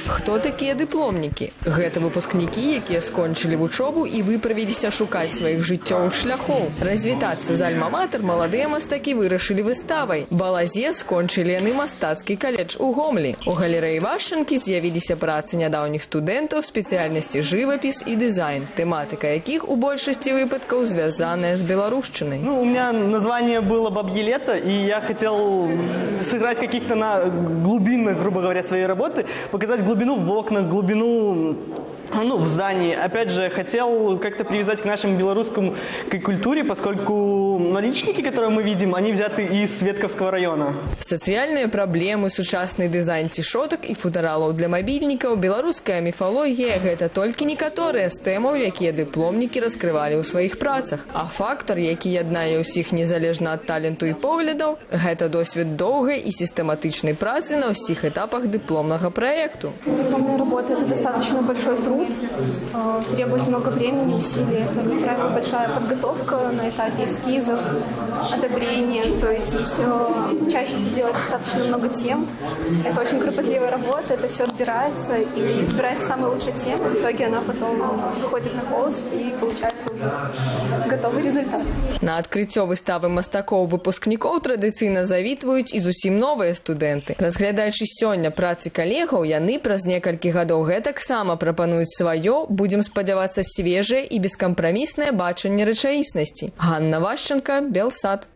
Хто такія дыпломнікі? Гэта выпускнікі, якія скончылі вучобу і выправіліся шукаць сваіх жыццёвых шляхоў. Развітацца з альма-матэр маладыя мастакі вырашылі выставай. Балазе скончылі яны мастацкі каледж у Гомлі. У галерэі Вашчанкі з'явіліся працы нядаўніх студэнтаў спецыяльнасці жывапіс і дызайн, тэматыка якіх у большасці выпадкаў звязаная з беларушчынай. У меня название было «Бабье лето», и я хотел сыграть каких-то на глубинах, грубо говоря, своей работы, показать глубину в окнах, глубину в здании. Опять же, хотел как-то привязать к нашему белорусскому культуре, поскольку наличники, которые мы видим, они взяты из Светковского района. Сацыяльныя праблемы, сучасны дызайн цішотак і футаралаў для мабільнікаў, беларуская міфалогія – гэта толькі некаторыя з тэмаў, якія дыпломнікі раскрывалі ў сваіх працах. А фактар, які яднае ўсіх незалежна ад таленту і поглядаў – гэта досвед доўгай і сістэматычнай працы на ўсіх этапах дыпломнага праекту. Дипломная работа – это достаточно большой труд. Требует много времени, усилий. Это, как правило, большая подготовка на этапе эскизов, одобрения. То есть чаще всего делать достаточно много тем. Это очень кропотливая работа, это все отбирается и выбирается самая лучшая тема. В итоге она потом выходит на холст и получается уже готовый результат. На адкрыццё выставы мастакоў-выпускнікоў традыцыйна завітваюць і зусім новыя студэнты. Разглядаючы сёння працы калегаў, яны праз некалькі гадоў гэтаксама прапануюць сваё, будзем спадзявацца, свежае і бескампраміснае бачанне рэчаіснасці. Ганна Вашчанка, Белсат.